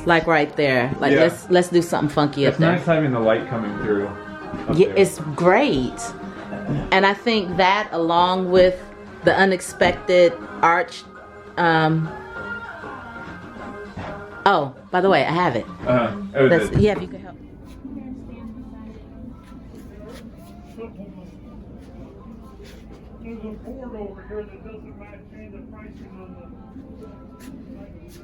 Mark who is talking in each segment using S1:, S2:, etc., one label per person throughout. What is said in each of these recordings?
S1: Like right there. Like
S2: Yeah.
S1: let's do something funky up
S2: It's
S1: there.
S2: nice having the light coming through.
S1: Yeah,
S2: There.
S1: it's great. And I think that along with the unexpected arch oh, by the way, I have it.
S2: Oh,
S1: That's, yeah, if you could help.
S3: There's a board over here that doesn't match any of the pricing on the. It's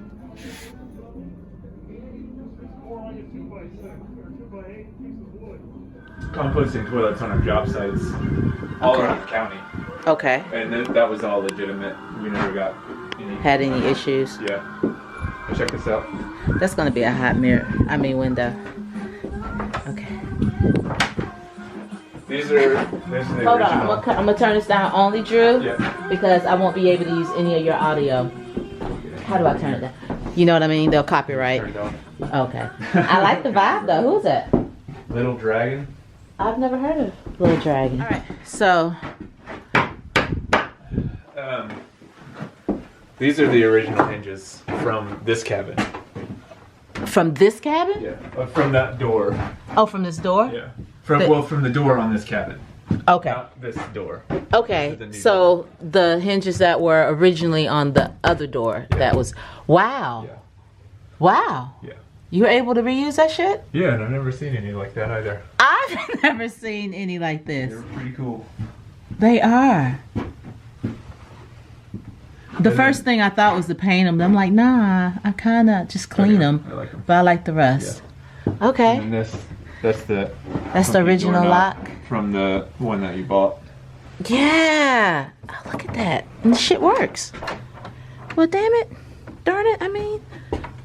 S3: more like a 2x6 or 2x8 piece of wood.
S2: composting toilets on our job sites all around the county.
S1: Okay.
S2: And that was all legitimate. We never got any.
S1: Had any issues?
S2: Yeah. Check this out.
S1: That's gonna be a hot mirror. I mean window. Okay.
S2: These are the
S1: Hold
S2: original.
S1: on, I'm gonna turn this down only, Drew,
S2: Yeah.
S1: because I won't be able to use any of your audio. How do I turn it down? You know what I mean? They'll copyright.
S2: Turn it on.
S1: Okay. I like the vibe though. Who's that?
S2: Little Dragon.
S1: I've never heard of Little Dragon. All right. So
S2: These are the original hinges from this cabin.
S1: from this cabin?
S2: Yeah. From that door.
S1: Oh, from this door?
S2: Yeah. From the door on this cabin.
S1: Okay.
S2: Not this door.
S1: Okay.
S2: The new
S1: So the hinges that were originally on the other door, that was wow.
S2: Yeah.
S1: Wow.
S2: Yeah.
S1: You were able to reuse that shit?
S2: Yeah, and I've never seen any like that either.
S1: I've never seen any like this.
S2: They're pretty cool.
S1: They are. The first thing I thought was to paint them. I'm like, nah, I kind of just clean them.
S2: I like them.
S1: But I like the rust. Okay.
S2: And that's the
S1: That's the
S2: funky
S1: original
S2: doorknob
S1: lock.
S2: from the one that you bought.
S1: Yeah. Oh, look at that. And the shit works. Well, damn it. Darn it. I mean,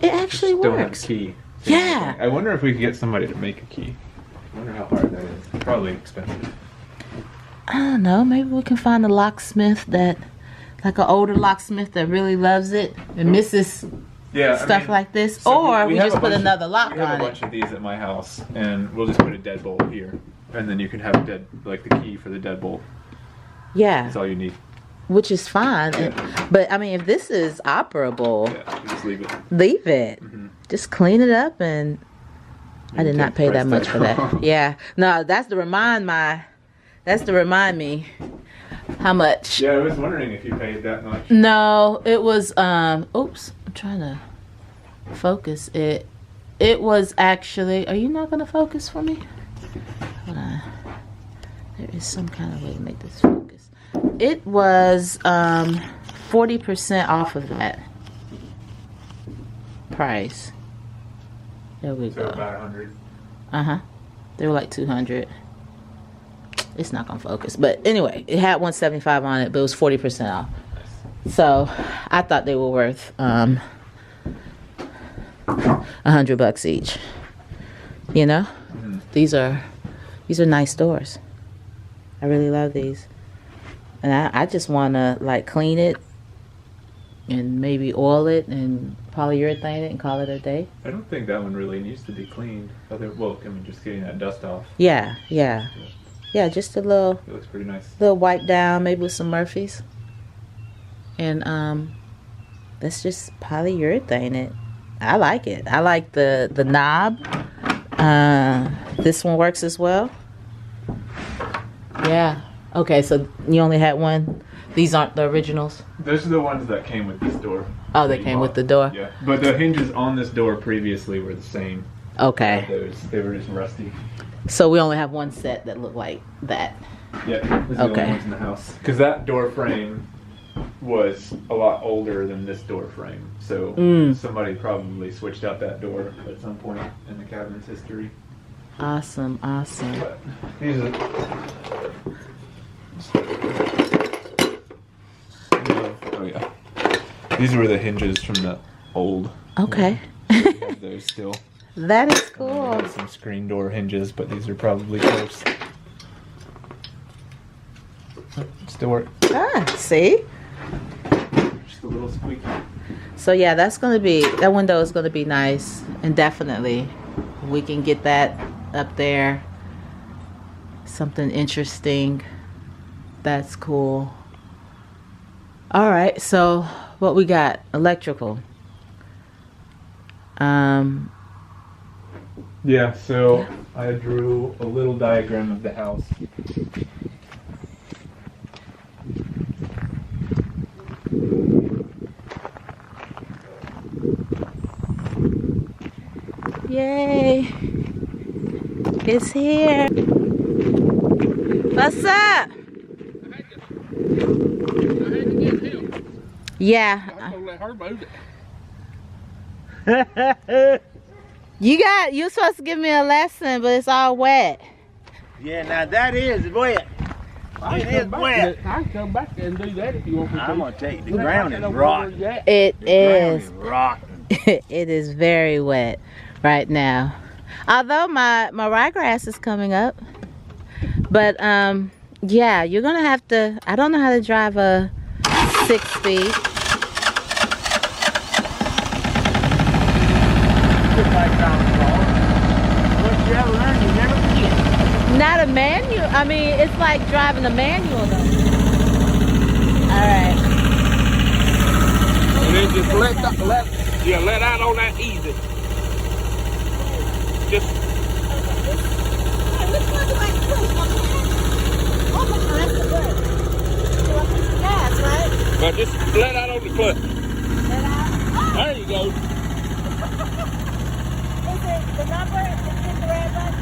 S1: it actually
S2: Still have a
S1: works.
S2: key.
S1: Yeah.
S2: I wonder if we could get somebody to make a key. I wonder how hard that is. Probably expensive.
S1: I don't know. Maybe we can find a locksmith like an older locksmith that really loves it and misses
S2: Yeah,
S1: stuff like this. Or we
S2: have
S1: just
S2: a
S1: put
S2: bunch
S1: another lock
S2: We have
S1: on
S2: a
S1: it.
S2: bunch of these at my house, and we'll just put a deadbolt here, and then you can have the key for the deadbolt.
S1: Yeah.
S2: That's all you need.
S1: Which is fine. But I mean, if this is operable,
S2: Yeah, just leave it.
S1: leave it. Just clean it up, and I did not pay that much for that. Yeah. No, that's to remind me how much.
S2: Yeah, I was wondering if you paid that much.
S1: No, it was oops, I'm trying to focus it. It was actually, are you not gonna focus for me? Hold on. There is some kind of way to make this focus. It was 40% off of that price. There we
S2: So
S1: go.
S2: about 100.
S1: Uh-huh. They were like 200. It's not gonna focus. But anyway, it had 175 on it, but it was 40% off. So I thought they were worth $100 each. You know? These are nice doors. I really love these. And I just wanna like clean it and maybe oil it and polyurethane it and call it a day.
S2: I don't think that one really needs to be cleaned. Just getting that dust off.
S1: Yeah, just a little
S2: It looks pretty nice.
S1: wipe down, maybe with some Murphy's. And let's just polyurethane it. I like it. I like the knob. This one works as well. Yeah. Okay, so you only had one. These aren't the originals.
S2: Those are the ones that came with this door.
S1: Oh, they came with the door.
S2: Yeah, but the hinges on this door previously were the same.
S1: Okay.
S2: They were just rusty.
S1: So we only have one set that look like that.
S2: Yeah, those are the
S1: Okay.
S2: only ones in the house. Because that door frame was a lot older than this door frame, so somebody probably switched out that door at some point in the cabin's history.
S1: Awesome.
S2: But these are. Oh yeah. These were the hinges from the old.
S1: Okay.
S2: We have those still.
S1: That is
S2: We
S1: cool.
S2: have some screen door hinges, but these are probably close. Still work.
S1: Ah, see?
S2: Just a little squeaky.
S1: So yeah, that window is gonna be nice, and definitely we can get that up there. Something interesting. That's cool. All right, so what we got? Electrical.
S2: Yeah, so I drew a little diagram of the house.
S1: Yay. It's here. What's up? Yeah.
S3: I'm gonna let her move it.
S1: You're supposed to give me a lesson, but it's all wet.
S4: Yeah, now that is wet. It is wet.
S3: I can come back and do that if you want me to.
S4: I'm gonna tell you, the ground is rotten.
S1: It is.
S4: The ground is rotten.
S1: It is very wet right now. Although my ryegrass is coming up. But yeah, you're gonna have to, I don't know how to drive a 6-speed.
S4: Once you ever learn, you never forget.
S1: Not a manual. I mean, it's like driving a manual though. Alright.
S3: And then just let out on that easy. Just but just let out on the clutch. There you go.
S1: Is it the number? Is it the red button?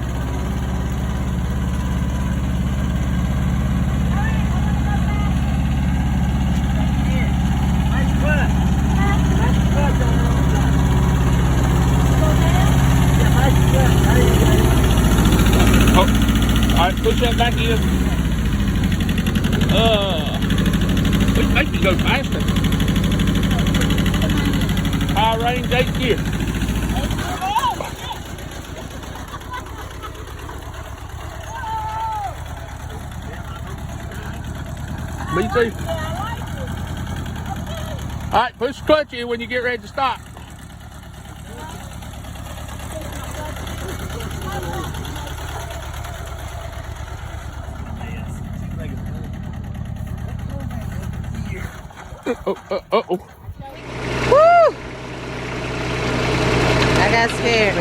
S3: Oh, all right, push that back in. We make you go faster. High range 8 gear. Me too. All right, push the clutch in when you get ready to stop. Oh.
S1: Woo! I got scared.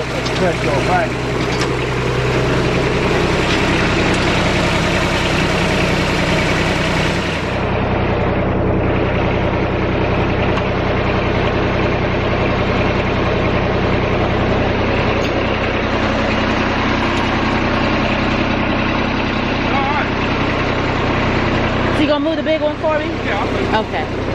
S1: So you gonna move the big one for me?
S3: Yeah, I'll move.
S1: Okay.